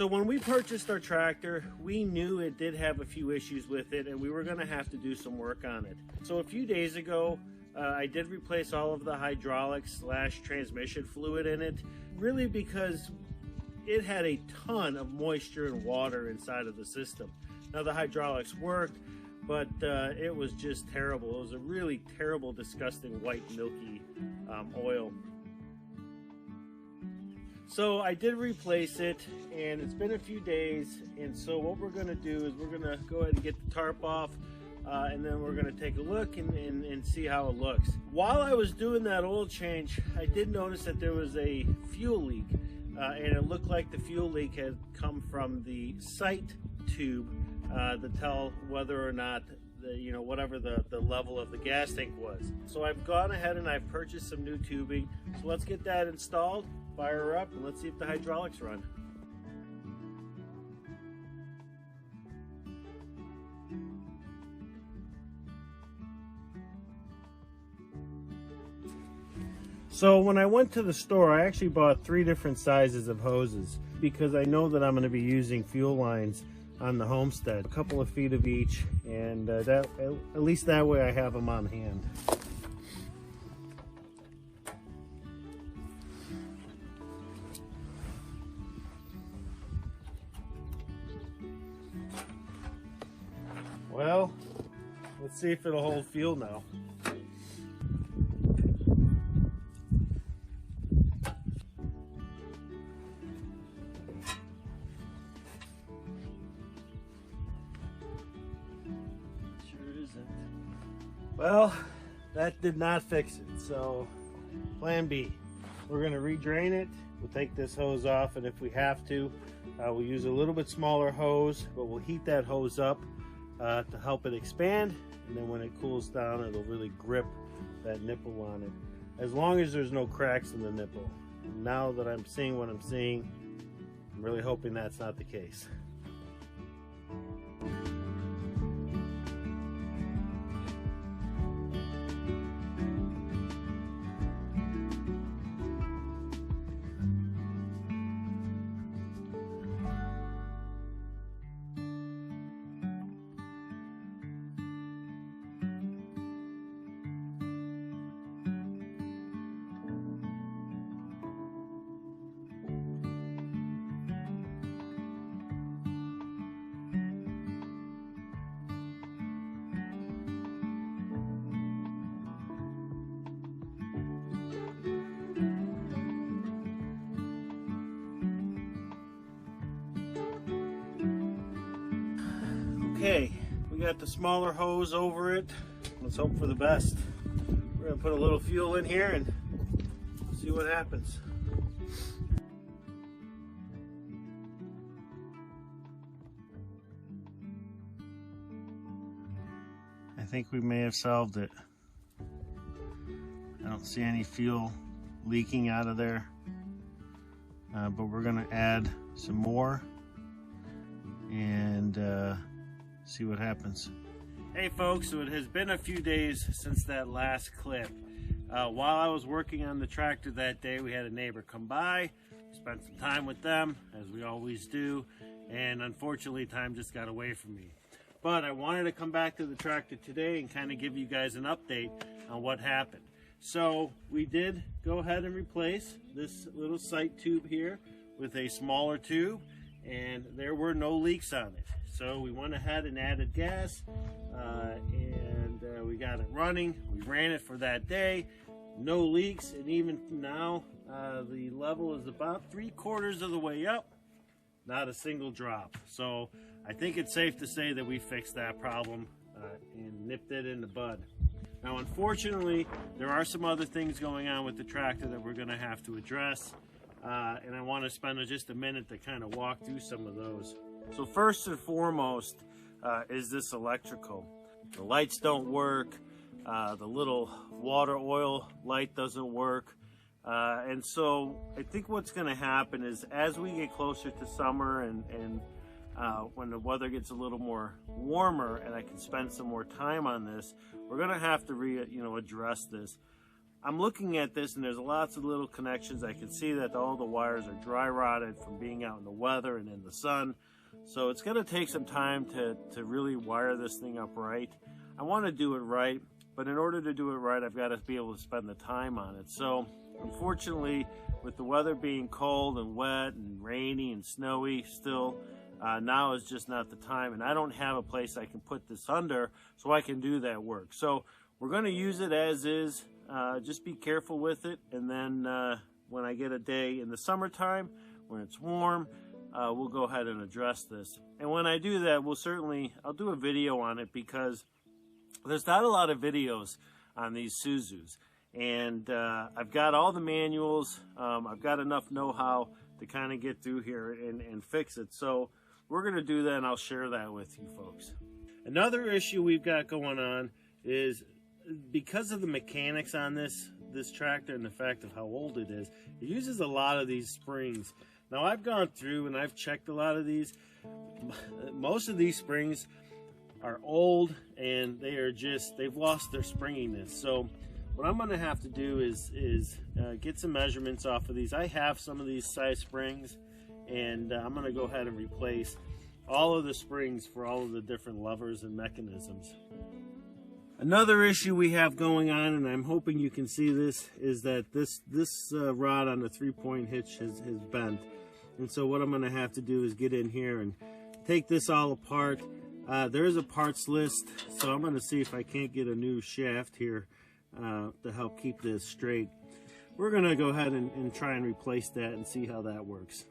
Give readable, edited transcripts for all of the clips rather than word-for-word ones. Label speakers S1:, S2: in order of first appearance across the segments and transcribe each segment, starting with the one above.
S1: So when we purchased our tractor, we knew it did have a few issues with it and we were gonna have to do some work on it. So a few days ago, I did replace all of the hydraulics / transmission fluid in it, really because it had a ton of moisture and water inside of the system. Now the hydraulics worked, but it was just terrible. It was a really terrible, disgusting white milky oil. So I did replace it, and it's been a few days, and so what we're gonna do is we're gonna go ahead and get the tarp off, and then we're gonna take a look and see how it looks. While I was doing that oil change, I did notice that there was a fuel leak, and it looked like the fuel leak had come from the sight tube to tell whether or not whatever the level of the gas tank was. So I've gone ahead and I've purchased some new tubing. So let's get that installed, fire her up, and let's see if the hydraulics run. So when I went to the store, I actually bought 3 different sizes of hoses because I know that I'm going to be using fuel lines on the Homestead, a couple of feet of each, and at least that way I have them on hand. Well, let's see if it'll hold fuel now. Well, that did not fix it, so plan B. We're going to redrain it. We'll take this hose off, and if we have to, we'll use a little bit smaller hose, but we'll heat that hose up to help it expand, and then when it cools down, it'll really grip that nipple on it, as long as there's no cracks in the nipple. And now that I'm seeing what I'm seeing, I'm really hoping that's not the case. Okay, we got the smaller hose over it. Let's hope for the best. We're gonna put a little fuel in here and see what happens. I think we may have solved it. I don't see any fuel leaking out of there, but we're gonna add some more and see what happens. Hey folks, so it has been a few days since that last clip. While I was working on the tractor that day, we had a neighbor come by, spent some time with them, as we always do, and unfortunately time just got away from me. But I wanted to come back to the tractor today and kind of give you guys an update on what happened. So we did go ahead and replace this little sight tube here with a smaller tube, and there were no leaks on it. So we went ahead and added gas, and we got it running. We ran it for that day, no leaks, and even now the level is about 3/4 of the way up, not a single drop. So I think it's safe to say that we fixed that problem and nipped it in the bud. Now unfortunately, there are some other things going on with the tractor that we're going to have to address, and I want to spend just a minute to kind of walk through some of those. So first and foremost is this electrical. The lights don't work, the little water oil light doesn't work, and so I think what's going to happen is as we get closer to summer and when the weather gets a little more warmer and I can spend some more time on this, we're going to have to address this. I'm looking at this and there's lots of little connections. I can see that all the wires are dry rotted from being out in the weather and in the sun. So it's going to take some time to really wire this thing up right. I want to do it right, but in order to do it right, I've got to be able to spend the time on it. So unfortunately, with the weather being cold and wet and rainy and snowy still, now is just not the time, and I don't have a place I can put this under so I can do that work. So we're going to use it as is. Just be careful with it, and then when I get a day in the summertime when it's warm, we'll go ahead and address this. And when I do that, I'll do a video on it, because there's not a lot of videos on these Suzus, and I've got all the manuals. I've got enough know-how to kind of get through here and fix it. So we're going to do that, and I'll share that with you folks. Another issue we've got going on is, because of the mechanics on this tractor and the fact of how old it is, it uses a lot of these springs. Now, I've gone through and I've checked a lot of these. Most of these springs are old, and they've lost their springiness. So what I'm going to have to do is get some measurements off of these. I have some of these size springs, and I'm going to go ahead and replace all of the springs for all of the different levers and mechanisms. Another issue we have going on, and I'm hoping you can see this, is that this rod on the 3-point hitch has bent. And so what I'm going to have to do is get in here and take this all apart. There is a parts list, so I'm going to see if I can't get a new shaft here to help keep this straight. We're going to go ahead and try and replace that and see how that works.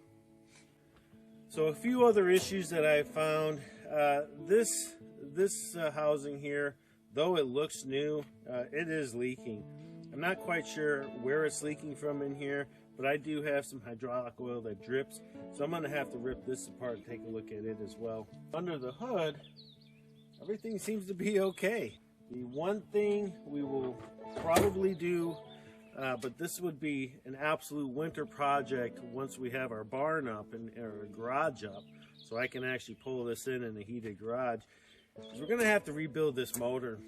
S1: So a few other issues that I found. This housing here, though it looks new, it is leaking. I'm not quite sure where it's leaking from in here, but I do have some hydraulic oil that drips, so I'm going to have to rip this apart and take a look at it as well. Under the hood, everything seems to be okay. The one thing we will probably do, but this would be an absolute winter project once we have our barn up and our garage up, so I can actually pull this in a heated garage. We're going to have to rebuild this motor.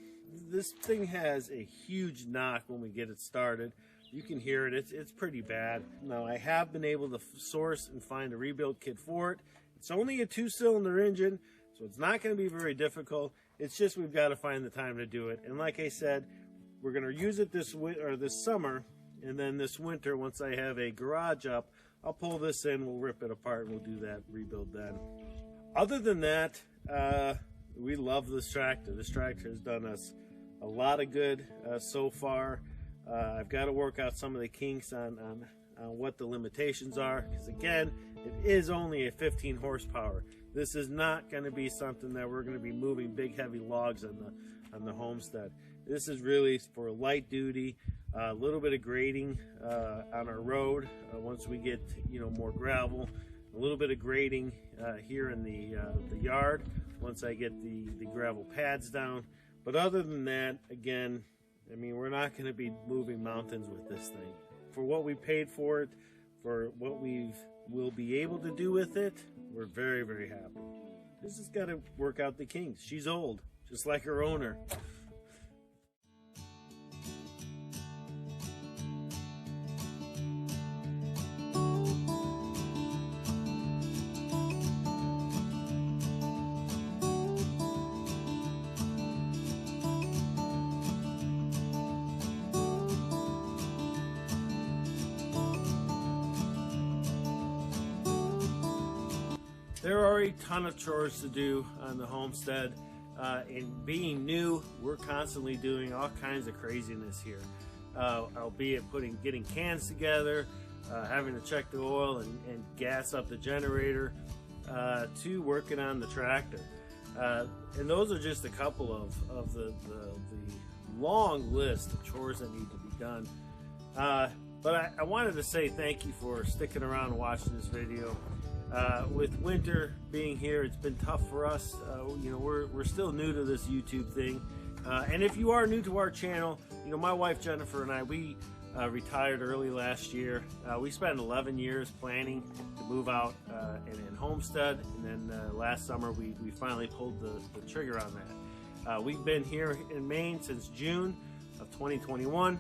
S1: This thing has a huge knock when we get it started. You can hear it. It's pretty bad. Now, I have been able to source and find a rebuild kit for it. It's only a 2-cylinder engine, so it's not going to be very difficult. It's just we've got to find the time to do it. And like I said, we're going to use it this summer, and then this winter, once I have a garage up, I'll pull this in, we'll rip it apart, and we'll do that rebuild then. Other than that, we love this tractor. This tractor has done us a lot of good so far. I've got to work out some of the kinks on what the limitations are, because again, it is only a 15 horsepower. This is not going to be something that we're going to be moving big heavy logs on the homestead. This is really for light duty, a little bit of grading on our road once we get more gravel, a little bit of grading here in the yard once I get the gravel pads down. But other than that, again, I mean, we're not going to be moving mountains with this thing. For what we paid for it, for what we'll be able to do with it, we're very, very happy. This has got to work out the kinks. She's old, just like her owner. There are a ton of chores to do on the homestead. And being new, we're constantly doing all kinds of craziness here. Albeit getting cans together, having to check the oil and gas up the generator, to working on the tractor. And those are just a couple of the long list of chores that need to be done. But I wanted to say thank you for sticking around and watching this video. With winter being here, it's been tough for us. We're still new to this YouTube thing. And if you are new to our channel, my wife Jennifer and I, we retired early last year. We spent 11 years planning to move out and homestead, and then last summer we finally pulled the trigger on that. We've been here in Maine since June of 2021.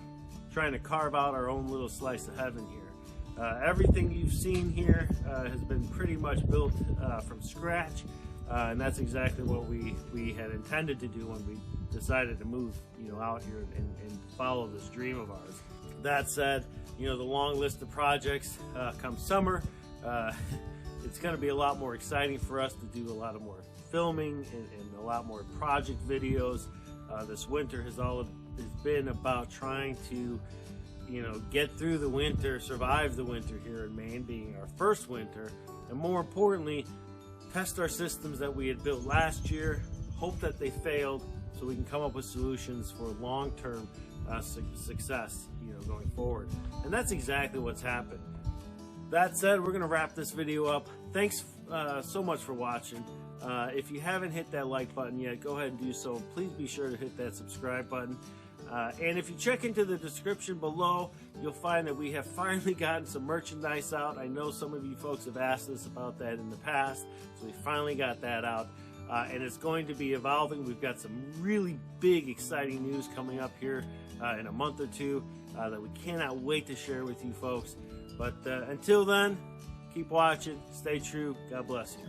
S1: trying to carve out our own little slice of heaven here. Everything you've seen here has been pretty much built from scratch, and that's exactly what we had intended to do when we decided to move, out here and follow this dream of ours. That said, the long list of projects come summer, it's going to be a lot more exciting for us to do a lot of more filming and a lot more project videos. This winter has been about trying to get through the winter, survive the winter here in Maine, being our first winter, and more importantly, test our systems that we had built last year, hope that they failed, so we can come up with solutions for long-term success, going forward. And that's exactly what's happened. That said, we're going to wrap this video up. Thanks so much for watching. If you haven't hit that like button yet, go ahead and do so. Please be sure to hit that subscribe button. And if you check into the description below, you'll find that we have finally gotten some merchandise out. I know some of you folks have asked us about that in the past, so we finally got that out. And it's going to be evolving. We've got some really big, exciting news coming up here in a month or two that we cannot wait to share with you folks. But until then, keep watching, stay true, God bless you.